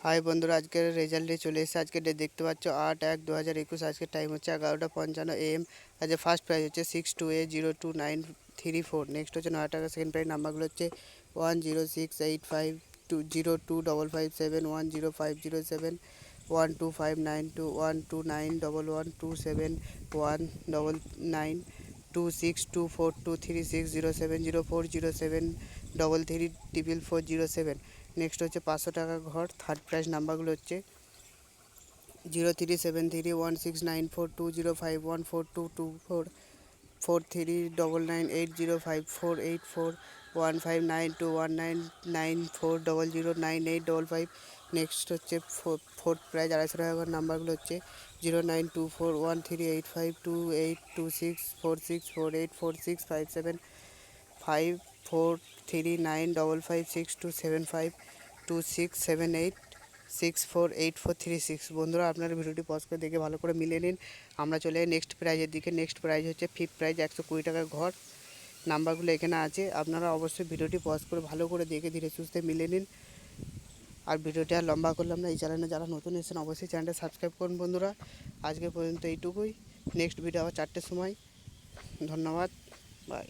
High বন্ধুরা, আজকের রেজাল্টে চলে এসেছে। আজকের ডেট দেখতে পাচ্ছ 8/1/2021। আজকের টাইম হচ্ছে 11:55 AM। আজকে ফার্স্ট প্রাইজ হচ্ছে 62A02934। নেক্সট হচ্ছে 9 টাকা। সেকেন্ড প্রাইজ নাম্বারগুলো হচ্ছে 106852025557 10507 12592 1291127 1992624236070704037 334407। নেক্সট হচ্ছে 500 টাকা ঘর। থার্ড প্রাইজ নাম্বারগুলো হচ্ছে 037316922424248921992415921994009855। নেক্সট হচ্ছে ফোর্থ প্রাইজ 250 টাকা ঘর। নাম্বারগুলো হচ্ছে 09241382646454542752678264846। বন্ধুরা, আপনারা ভিডিওটি পজ করে দেখে ভালো করে মিলিয়ে নিন। আমরা চলে যাই নেক্সট প্রাইজের দিকে। নেক্সট প্রাইজ হচ্ছে ফিফথ প্রাইজ 120 টাকা ঘর। নাম্বারগুলো এখানে আছে, আপনারা অবশ্যই ভিডিওটি পজ করে ভালো করে দেখে ধীরে সুস্থে মিলিয়ে নিন। আর ভিডিওটি আর লম্বা করলাম না। এই চ্যানেলে যারা নতুন এসেছেন অবশ্যই চ্যানেলটা সাবস্ক্রাইব করুন। বন্ধুরা, আজকে পর্যন্ত এইটুকুই। নেক্সট ভিডিও আবার 4টের সময়। ধন্যবাদ, বাই।